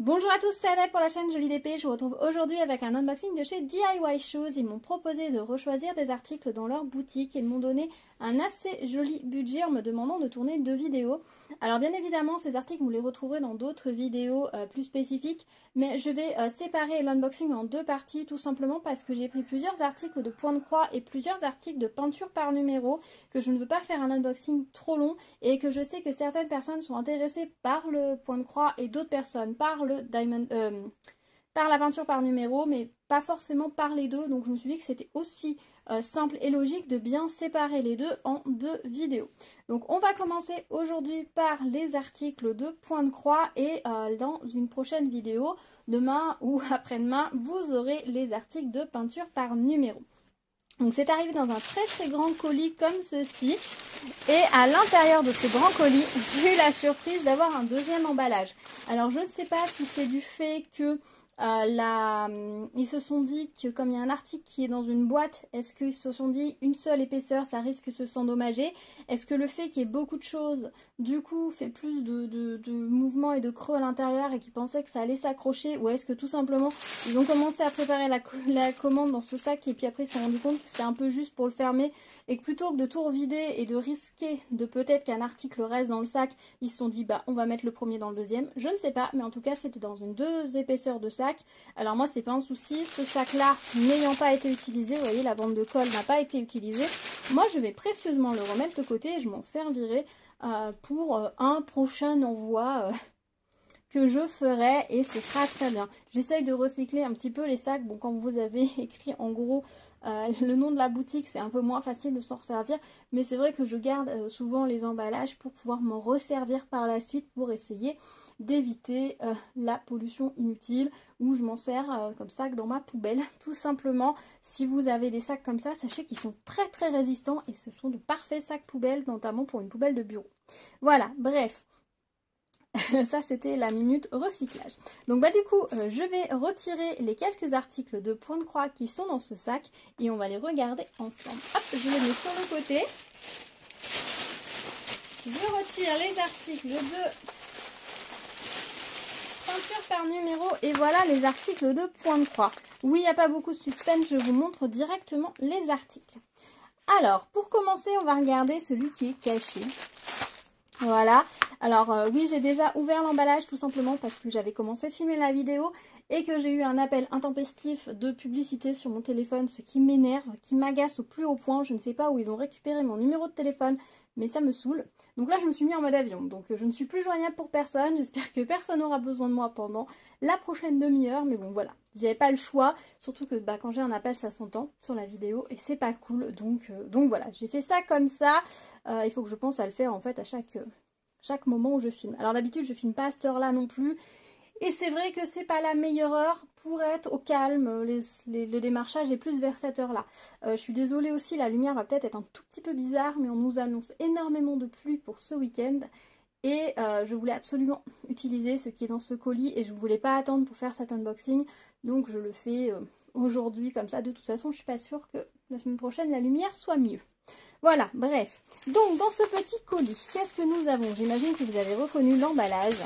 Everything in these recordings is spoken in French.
Bonjour à tous, c'est Annette pour la chaîne Jolie d'épée. Je vous retrouve aujourd'hui avec un unboxing de chez DIY Shoes. Ils m'ont proposé de rechoisir des articles dans leur boutique. Ils m'ont donné un assez joli budget en me demandant de tourner 2 vidéos. Alors bien évidemment, ces articles, vous les retrouverez dans d'autres vidéos plus spécifiques. Mais je vais séparer l'unboxing en 2 parties, tout simplement parce que j'ai pris plusieurs articles de point de croix et plusieurs articles de peinture par numéro, que je ne veux pas faire un unboxing trop long et que je sais que certaines personnes sont intéressées par le point de croix et d'autres personnes par par la peinture par numéro, mais pas forcément par les deux. Donc je me suis dit que c'était aussi simple et logique de bien séparer les deux en 2 vidéos. Donc on va commencer aujourd'hui par les articles de point de croix et dans une prochaine vidéo, demain ou après-demain, vous aurez les articles de peinture par numéro. Donc c'est arrivé dans un très grand colis comme ceci. Et à l'intérieur de ce grand colis, j'ai eu la surprise d'avoir un deuxième emballage. Alors je ne sais pas si c'est du fait que ils se sont dit que comme il y a un article qui est dans une boîte, est-ce qu'ils se sont dit une seule épaisseur, ça risque de s'endommager? Est-ce que le fait qu'il y ait beaucoup de choses, du coup, fait plus de mouvements et de creux à l'intérieur et qu'ils pensaient que ça allait s'accrocher? Ou est-ce que tout simplement, ils ont commencé à préparer la commande dans ce sac et puis après ils se sont rendus compte que c'était un peu juste pour le fermer et que plutôt que de tout revider et de risquer de peut-être qu'un article reste dans le sac, ils se sont dit bah on va mettre le premier dans le deuxième. Je ne sais pas, mais en tout cas c'était dans une 2 épaisseurs de sac. Alors moi c'est pas un souci, ce sac là n'ayant pas été utilisé, vous voyez la bande de colle n'a pas été utilisée. Moi je vais précieusement le remettre de côté et je m'en servirai pour un prochain envoi que je ferai et ce sera très bien. J'essaye de recycler un petit peu les sacs. Bon, quand vous avez écrit en gros le nom de la boutique, c'est un peu moins facile de s'en resservir. Mais c'est vrai que je garde souvent les emballages pour pouvoir m'en resservir par la suite pour essayer d'éviter la pollution inutile, ou je m'en sers comme sac dans ma poubelle. Tout simplement, si vous avez des sacs comme ça, sachez qu'ils sont très résistants et ce sont de parfaits sacs poubelles, notamment pour une poubelle de bureau. Voilà, bref. Ça c'était la minute recyclage. Donc bah du coup je vais retirer les quelques articles de point de croix qui sont dans ce sac et on va les regarder ensemble. Hop, je les mets sur le côté. Je retire les articles de peinture par numéro et voilà les articles de point de croix. Oui, il n'y a pas beaucoup de suspense, je vous montre directement les articles. Alors pour commencer on va regarder celui qui est caché. Voilà, alors oui j'ai déjà ouvert l'emballage tout simplement parce que j'avais commencé de filmer la vidéo et que j'ai eu un appel intempestif de publicité sur mon téléphone, ce qui m'énerve, qui m'agace au plus haut point. Je ne sais pas où ils ont récupéré mon numéro de téléphone, mais ça me saoule. Donc là je me suis mis en mode avion, donc je ne suis plus joignable pour personne. J'espère que personne n'aura besoin de moi pendant la prochaine demi-heure, mais bon voilà, j'avais pas le choix, surtout que bah, quand j'ai un appel ça s'entend sur la vidéo et c'est pas cool, donc voilà, j'ai fait ça comme ça. Il faut que je pense à le faire en fait à chaque moment où je filme. Alors d'habitude je filme pas à cette heure là non plus, et c'est vrai que c'est pas la meilleure heure pour être au calme, le démarchage est plus vers cette heure là. Je suis désolée aussi, la lumière va peut-être être un tout petit peu bizarre, mais on nous annonce énormément de pluie pour ce week-end. Et je voulais absolument utiliser ce qui est dans ce colis et je ne voulais pas attendre pour faire cet unboxing. Donc je le fais aujourd'hui comme ça. De toute façon, je suis pas sûre que la semaine prochaine la lumière soit mieux. Voilà, bref. Donc dans ce petit colis, qu'est-ce que nous avons? J'imagine que vous avez reconnu l'emballage.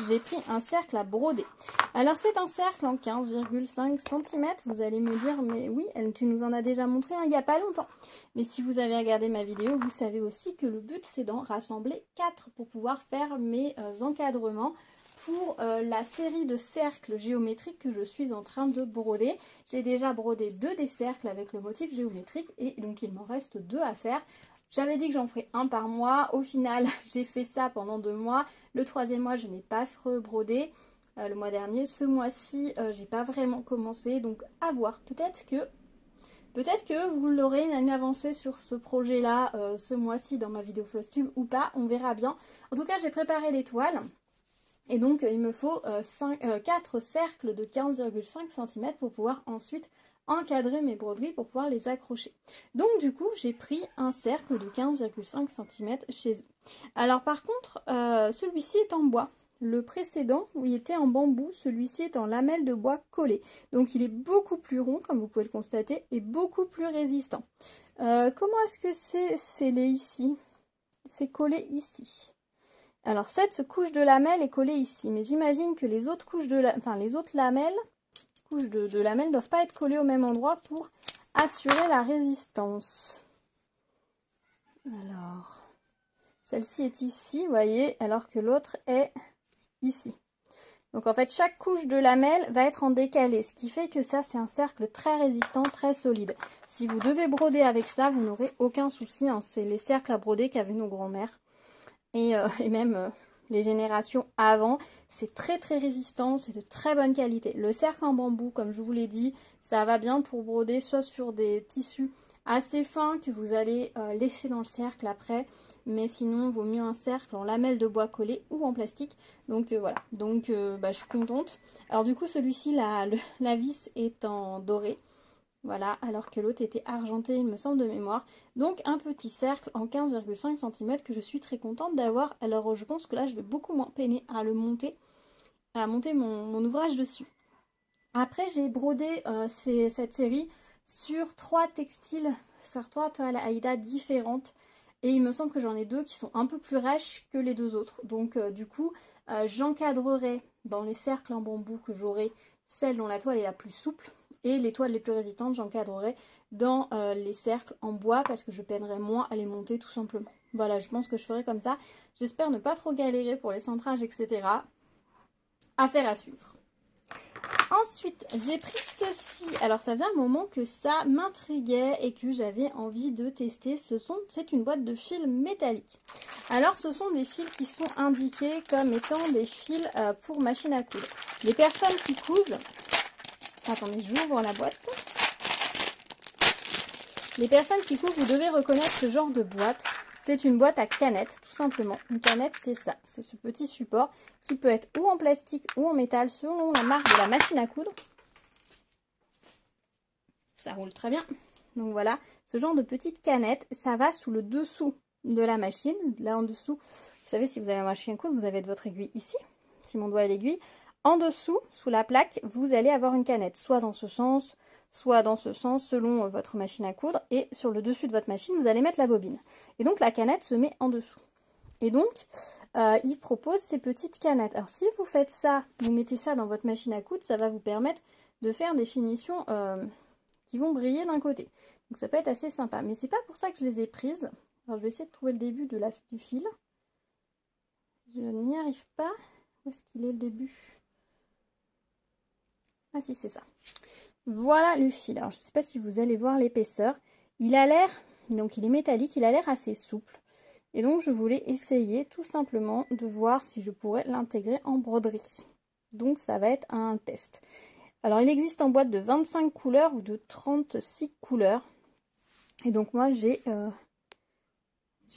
J'ai pris un cercle à broder. Alors c'est un cercle en 15,5 cm. Vous allez me dire, mais oui, tu nous en as déjà montré un il n'y a pas longtemps. Mais si vous avez regardé ma vidéo, vous savez aussi que le but c'est d'en rassembler 4 pour pouvoir faire mes encadrements pour la série de cercles géométriques que je suis en train de broder. J'ai déjà brodé 2 des cercles avec le motif géométrique et donc il m'en reste 2 à faire. J'avais dit que j'en ferais un par mois. Au final, j'ai fait ça pendant 2 mois. Le 3e mois, je n'ai pas rebrodé le mois dernier. Ce mois-ci, j'ai pas vraiment commencé. Donc à voir. Peut-être que vous l'aurez une avancée sur ce projet-là ce mois-ci dans ma vidéo Flosstube ou pas. On verra bien. En tout cas, j'ai préparé les toiles. Et donc, il me faut 4 cercles de 15,5 cm pour pouvoir ensuite encadrer mes broderies pour pouvoir les accrocher. Donc du coup j'ai pris un cercle de 15,5 cm chez eux. Alors par contre celui-ci est en bois. Le précédent où il était en bambou, celui-ci est en lamelle de bois collé. Donc il est beaucoup plus rond comme vous pouvez le constater et beaucoup plus résistant. Comment est-ce que c'est scellé ici? C'est collé ici. Alors cette couche de lamelles est collée ici, mais j'imagine que les autres couches de lamelles ne doivent pas être collées au même endroit pour assurer la résistance. Alors, celle-ci est ici, vous voyez, alors que l'autre est ici. Donc en fait, chaque couche de lamelles va être en décalé, ce qui fait que ça, c'est un cercle très résistant, très solide. Si vous devez broder avec ça, vous n'aurez aucun souci, hein. C'est les cercles à broder qu'avaient nos grands-mères. Et même les générations avant, c'est très très résistant, c'est de très bonne qualité. Le cercle en bambou, comme je vous l'ai dit, ça va bien pour broder soit sur des tissus assez fins que vous allez laisser dans le cercle après, mais sinon vaut mieux un cercle en lamelles de bois collé ou en plastique. Donc voilà, donc je suis contente. Alors du coup celui-ci, la vis est en doré. Voilà, alors que l'autre était argenté, il me semble, de mémoire. Donc un petit cercle en 15,5 cm que je suis très contente d'avoir. Alors je pense que là, je vais beaucoup moins peiner à le monter, à monter mon ouvrage dessus. Après, j'ai brodé cette série sur 3 textiles, sur 3 toiles Aïda différentes. Et il me semble que j'en ai 2 qui sont un peu plus rêches que les 2 autres. Donc du coup, j'encadrerai dans les cercles en bambou que j'aurai celle dont la toile est la plus souple. Et les toiles les plus résistantes, j'encadrerai dans les cercles en bois parce que je peinerai moins à les monter tout simplement. Voilà, je pense que je ferai comme ça. J'espère ne pas trop galérer pour les centrages, etc. Affaire à suivre. Ensuite, j'ai pris ceci. Alors, ça faisait un moment que ça m'intriguait et que j'avais envie de tester. C'est une boîte de fils métalliques. Alors, ce sont des fils qui sont indiqués comme étant des fils pour machine à coudre. Les personnes qui cousent... Attendez, j'ouvre la boîte. Les personnes qui cousent, vous devez reconnaître ce genre de boîte. C'est une boîte à canettes, tout simplement. Une canette, c'est ça. C'est ce petit support qui peut être ou en plastique ou en métal selon la marque de la machine à coudre. Ça roule très bien. Donc voilà, ce genre de petite canette, ça va sous le dessous de la machine. Là en dessous, vous savez, si vous avez une machine à coudre, vous avez votre aiguille ici. Si mon doigt est l'aiguille. En dessous, sous la plaque, vous allez avoir une canette, soit dans ce sens, soit dans ce sens, selon votre machine à coudre. Et sur le dessus de votre machine, vous allez mettre la bobine. Et donc, la canette se met en dessous. Et donc, il propose ces petites canettes. Alors, si vous faites ça, vous mettez ça dans votre machine à coudre, ça va vous permettre de faire des finitions qui vont briller d'un côté. Donc, ça peut être assez sympa. Mais c'est pas pour ça que je les ai prises. Alors, je vais essayer de trouver le début du fil. Je n'y arrive pas. Où est-ce qu'il est le début ? Ah si, c'est ça. Voilà le fil. Alors, je ne sais pas si vous allez voir l'épaisseur. Il a l'air, donc il est métallique, il a l'air assez souple. Et donc, je voulais essayer tout simplement de voir si je pourrais l'intégrer en broderie. Donc, ça va être un test. Alors, il existe en boîte de 25 couleurs ou de 36 couleurs. Et donc, moi, j'ai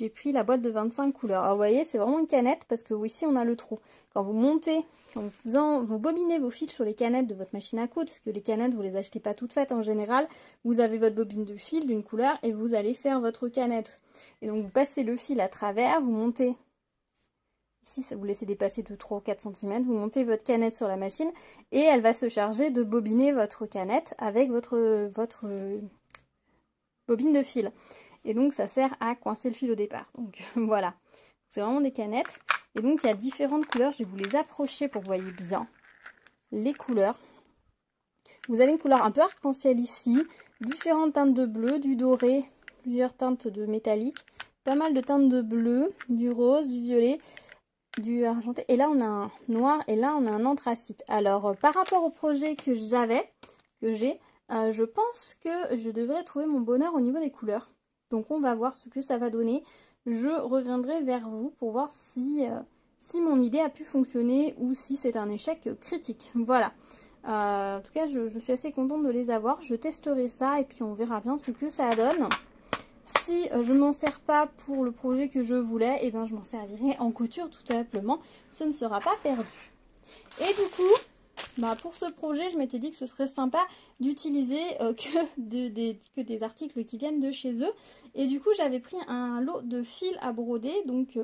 pris la boîte de 25 couleurs. Alors, vous voyez, c'est vraiment une canette parce que ici, on a le trou. Quand vous montez, quand vous bobinez vos fils sur les canettes de votre machine à coudre, parce que les canettes, vous les achetez pas toutes faites en général, vous avez votre bobine de fil d'une couleur et vous allez faire votre canette. Et donc, vous passez le fil à travers, vous montez, ici, ça vous laissez dépasser de 3 ou 4 cm, vous montez votre canette sur la machine et elle va se charger de bobiner votre canette avec votre bobine de fil. Et donc, ça sert à coincer le fil au départ. Donc, voilà. C'est vraiment des canettes. Et donc, il y a différentes couleurs. Je vais vous les approcher pour que vous voyez bien les couleurs. Vous avez une couleur un peu arc-en-ciel ici. Différentes teintes de bleu, du doré, plusieurs teintes de métallique. Pas mal de teintes de bleu, du rose, du violet, du argenté. Et là, on a un noir et là, on a un anthracite. Alors, par rapport au projet que j'ai, je pense que je devrais trouver mon bonheur au niveau des couleurs. Donc, on va voir ce que ça va donner. Je reviendrai vers vous pour voir si mon idée a pu fonctionner ou si c'est un échec critique. Voilà. En tout cas, je suis assez contente de les avoir. Je testerai ça et puis on verra bien ce que ça donne. Si je ne m'en sers pas pour le projet que je voulais, eh bien, je m'en servirai en couture tout simplement. Ce ne sera pas perdu. Et du coup, pour ce projet, je m'étais dit que ce serait sympa d'utiliser que des articles qui viennent de chez eux. Et du coup, j'avais pris un lot de fils à broder. Donc,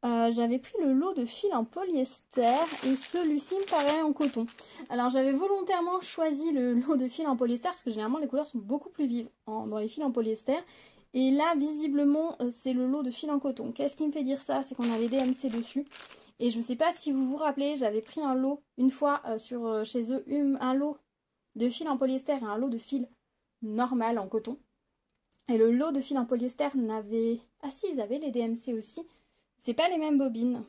j'avais pris le lot de fils en polyester et celui-ci me paraît en coton. Alors, j'avais volontairement choisi le lot de fils en polyester parce que généralement, les couleurs sont beaucoup plus vives dans les fils en polyester. Et là, visiblement, c'est le lot de fil en coton. Qu'est-ce qui me fait dire ça? C'est qu'on a les DMC dessus. Et je ne sais pas si vous vous rappelez, j'avais pris un lot une fois chez eux, un lot de fil en polyester et un lot de fil normal en coton. Et le lot de fil en polyester n'avait... Ah si, ils avaient les DMC aussi. C'est pas les mêmes bobines.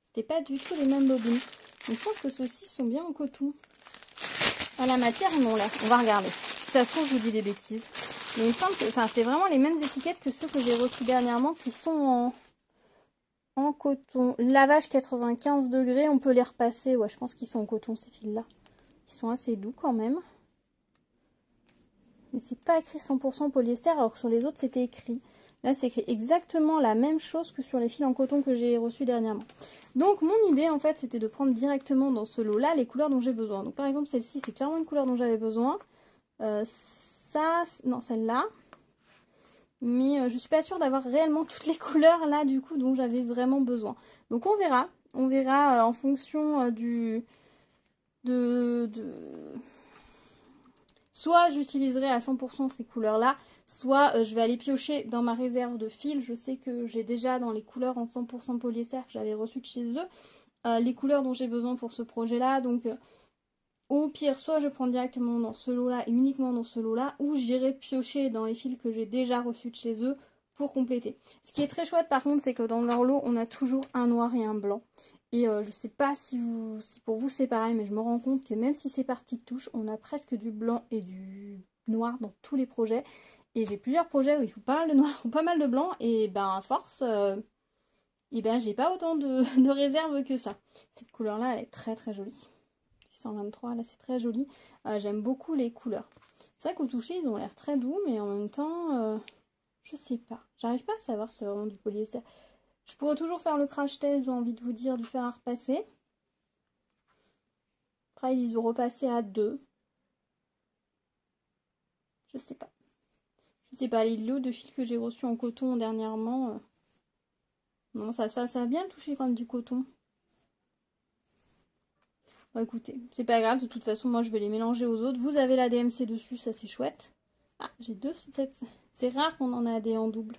C'était pas du tout les mêmes bobines. Donc je pense que ceux-ci sont bien en coton. À la matière, non là. On va regarder. Si ça se trouve, je vous dis des bêtises. Mais il me semble que c'est vraiment les mêmes étiquettes que ceux que j'ai reçus dernièrement qui sont en coton. Lavage 95 degrés, on peut les repasser. Ouais, je pense qu'ils sont en coton ces fils-là. Ils sont assez doux quand même. Mais c'est pas écrit 100% polyester alors que sur les autres c'était écrit. Là c'est écrit exactement la même chose que sur les fils en coton que j'ai reçus dernièrement. Donc mon idée en fait c'était de prendre directement dans ce lot là les couleurs dont j'ai besoin. Donc par exemple celle-ci c'est clairement une couleur dont j'avais besoin. Non celle-là. Mais je suis pas sûre d'avoir réellement toutes les couleurs là du coup dont j'avais vraiment besoin. Donc on verra. On verra en fonction soit j'utiliserai à 100% ces couleurs-là, soit je vais aller piocher dans ma réserve de fils. Je sais que j'ai déjà dans les couleurs en 100% polyester que j'avais reçues de chez eux, les couleurs dont j'ai besoin pour ce projet-là. Donc au pire, soit je prends directement dans ce lot-là et uniquement dans ce lot-là, ou j'irai piocher dans les fils que j'ai déjà reçus de chez eux pour compléter. Ce qui est très chouette par contre, c'est que dans leur lot, on a toujours un noir et un blanc. Et je sais pas si pour vous c'est pareil, mais je me rends compte que même si c'est par petites touches, on a presque du blanc et du noir dans tous les projets. Et j'ai plusieurs projets où il faut pas mal de noir ou pas mal de blanc, et ben à force, et ben j'ai pas autant de réserve que ça. Cette couleur-là, elle est très très jolie. 123, là c'est très joli. J'aime beaucoup les couleurs. C'est vrai qu'au toucher, ils ont l'air très doux, mais en même temps, je sais pas. J'arrive pas à savoir si c'est vraiment du polyester. Je pourrais toujours faire le crash test, j'ai envie de vous dire, du fer à repasser. Après, ils disent de repasser à 2. Je sais pas. Je sais pas, les lots de fils que j'ai reçus en coton dernièrement. Non, ça a bien touché quand même du coton. Bon, écoutez, c'est pas grave, de toute façon, moi je vais les mélanger aux autres. Vous avez la DMC dessus, ça c'est chouette. Ah, j'ai deux. C'est rare qu'on en a des en double.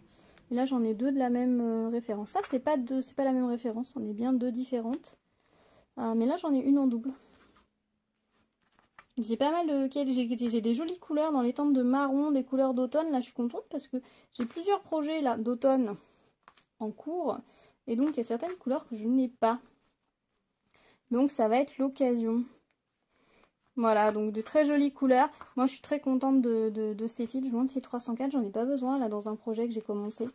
Et là, j'en ai deux de la même référence. Ça, c'est pas la même référence, on est bien deux différentes. Mais là, j'en ai une en double. J'ai pas mal de... J'ai des jolies couleurs dans les teintes de marron, des couleurs d'automne. Là, je suis contente parce que j'ai plusieurs projets là d'automne en cours. Et donc, il y a certaines couleurs que je n'ai pas. Donc, ça va être l'occasion. Voilà, donc de très jolies couleurs. Moi, je suis très contente de ces fils. Je me demande si 304, j'en ai pas besoin là dans un projet que j'ai commencé.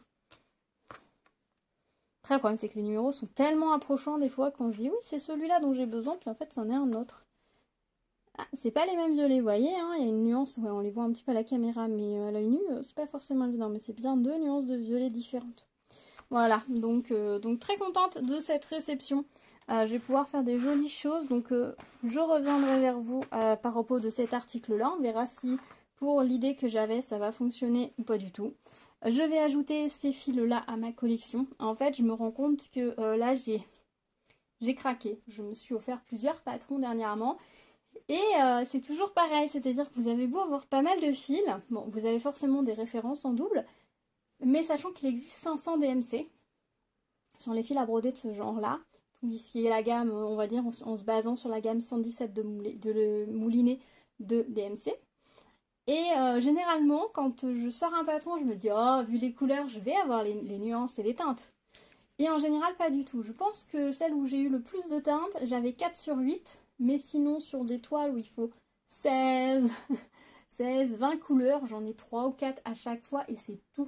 Après, le problème, c'est que les numéros sont tellement approchants des fois qu'on se dit oui, c'est celui-là dont j'ai besoin, puis en fait, c'en est un autre. Ah, c'est pas les mêmes violets, vous voyez, hein, il y a une nuance, ouais, on les voit un petit peu à la caméra, mais à l'œil nu, c'est pas forcément évident, mais c'est bien deux nuances de violet différentes. Voilà, donc très contente de cette réception. Je vais pouvoir faire des jolies choses, donc je reviendrai vers vous par propos de cet article-là. On verra si pour l'idée que j'avais, ça va fonctionner ou pas du tout. Je vais ajouter ces fils-là à ma collection. En fait, je me rends compte que là, j'ai craqué. Je me suis offert plusieurs patrons dernièrement. Et c'est toujours pareil, c'est-à-dire que vous avez beau avoir pas mal de fils. Bon, vous avez forcément des références en double. Mais sachant qu'il existe 500 DMC sur les fils à broder de ce genre-là, qui est la gamme, on va dire, en se basant sur la gamme 117 de moulinet de DMC. Et généralement, quand je sors un patron, je me dis, oh, vu les couleurs, je vais avoir les nuances et les teintes. Et en général, pas du tout. Je pense que celle où j'ai eu le plus de teintes, j'avais 4 sur 8. Mais sinon, sur des toiles où il faut 16, 20 couleurs, j'en ai 3 ou 4 à chaque fois et c'est tout.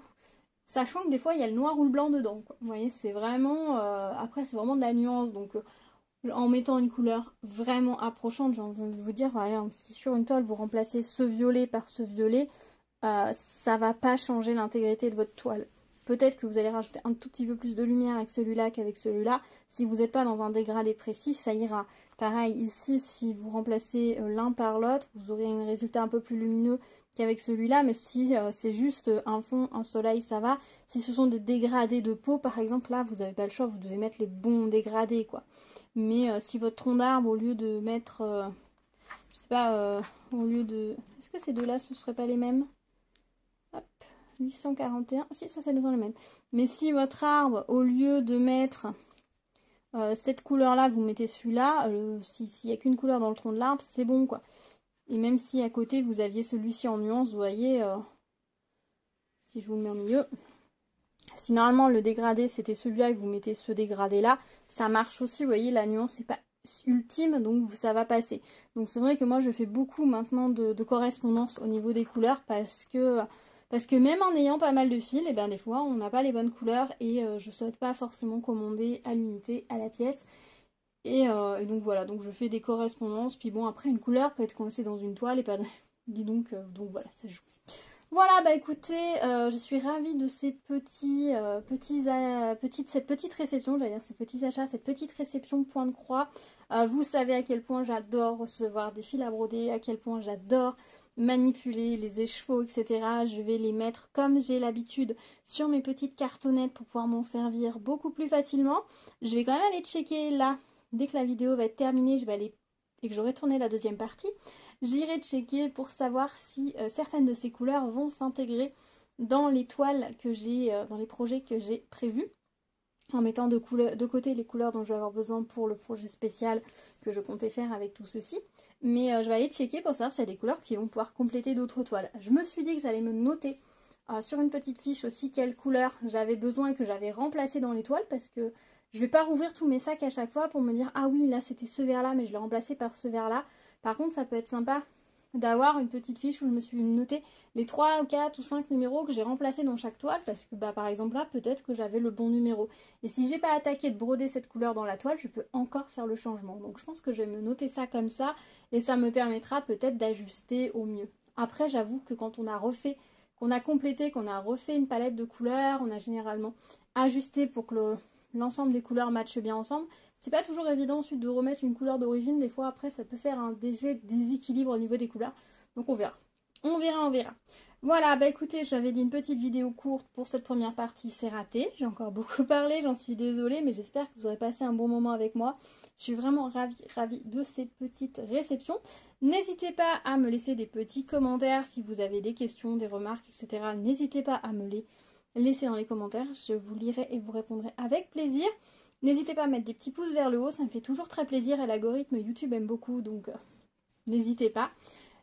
Sachant que des fois, il y a le noir ou le blanc dedans, quoi. Vous voyez, c'est vraiment... après, c'est vraiment de la nuance. Donc, en mettant une couleur vraiment approchante, j'ai envie de vous dire, voilà, si sur une toile, vous remplacez ce violet par ce violet, ça va pas changer l'intégrité de votre toile. Peut-être que vous allez rajouter un tout petit peu plus de lumière avec celui-là qu'avec celui-là. Si vous n'êtes pas dans un dégradé précis, ça ira. Pareil, ici, si vous remplacez l'un par l'autre, vous aurez un résultat un peu plus lumineux qu'avec celui-là. Mais si c'est juste un fond, un soleil, ça va. Si ce sont des dégradés de peau, par exemple, là, vous n'avez pas le choix, vous devez mettre les bons dégradés, quoi. Mais si votre tronc d'arbre, au lieu de mettre... je sais pas, au lieu de... Est-ce que ces deux-là, ce ne seraient pas les mêmes? Hop. 841, si ça c'est le même. Mais si votre arbre, au lieu de mettre cette couleur-là, vous mettez celui-là, s'il n'y a qu'une couleur dans le tronc de l'arbre, c'est bon quoi. Et même si à côté vous aviez celui-ci en nuance, vous voyez, si je vous le mets au milieu, si normalement le dégradé c'était celui-là et vous mettez ce dégradé-là, ça marche aussi, vous voyez, la nuance n'est pas ultime, donc ça va passer. Donc c'est vrai que moi je fais beaucoup maintenant de correspondance au niveau des couleurs parce que même en ayant pas mal de fils, et bien des fois on n'a pas les bonnes couleurs et je souhaite pas forcément commander à l'unité, à la pièce. Et donc voilà, donc je fais des correspondances, puis bon après une couleur peut être coincée dans une toile et pas... Dis donc voilà, ça joue. Voilà, bah écoutez, je suis ravie de ces cette petite réception, j'allais dire ces petits achats, cette petite réception point de croix. Vous savez à quel point j'adore recevoir des fils à broder, à quel point j'adore manipuler les écheveaux, etc. Je vais les mettre comme j'ai l'habitude sur mes petites cartonnettes pour pouvoir m'en servir beaucoup plus facilement. Je vais quand même aller checker là, dès que la vidéo va être terminée, je vais aller et que j'aurai tourné la deuxième partie. J'irai checker pour savoir si certaines de ces couleurs vont s'intégrer dans les toiles que j'ai, dans les projets que j'ai prévus, en mettant de côté les couleurs dont je vais avoir besoin pour le projet spécial que je comptais faire avec tout ceci. Mais je vais aller checker pour savoir s'il y a des couleurs qui vont pouvoir compléter d'autres toiles. Je me suis dit que j'allais me noter sur une petite fiche aussi quelles couleurs j'avais besoin et que j'avais remplacé dans les toiles, parce que je vais pas rouvrir tous mes sacs à chaque fois pour me dire ah oui là c'était ce vert là mais je l'ai remplacé par ce vert là. Par contre, ça peut être sympa d'avoir une petite fiche où je me suis noté les 3 ou 4 ou 5 numéros que j'ai remplacés dans chaque toile, parce que bah, par exemple là, peut-être que j'avais le bon numéro. Et si j'ai pas attaqué de broder cette couleur dans la toile, je peux encore faire le changement. Donc je pense que je vais me noter ça comme ça, et ça me permettra peut-être d'ajuster au mieux. Après, j'avoue que quand on a refait, qu'on a complété, qu'on a refait une palette de couleurs, on a généralement ajusté pour que l'ensemble des couleurs matchent bien ensemble. C'est pas toujours évident ensuite de remettre une couleur d'origine. Des fois, après, ça peut faire un déséquilibre au niveau des couleurs. Donc, on verra. On verra. Voilà, bah écoutez, j'avais dit une petite vidéo courte pour cette première partie. C'est raté. J'ai encore beaucoup parlé, j'en suis désolée. Mais j'espère que vous aurez passé un bon moment avec moi. Je suis vraiment ravie de ces petites réceptions. N'hésitez pas à me laisser des petits commentaires si vous avez des questions, des remarques, etc. N'hésitez pas à me les laisser dans les commentaires. Je vous lirai et vous répondrai avec plaisir. N'hésitez pas à mettre des petits pouces vers le haut, ça me fait toujours très plaisir et l'algorithme YouTube aime beaucoup, donc n'hésitez pas.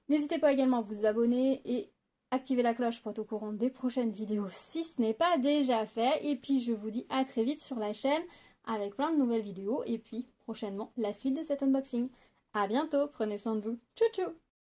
N'hésitez pas également à vous abonner et activer la cloche pour être au courant des prochaines vidéos si ce n'est pas déjà fait. Et puis je vous dis à très vite sur la chaîne avec plein de nouvelles vidéos et puis prochainement la suite de cet unboxing. A bientôt, prenez soin de vous. Tchou tchou!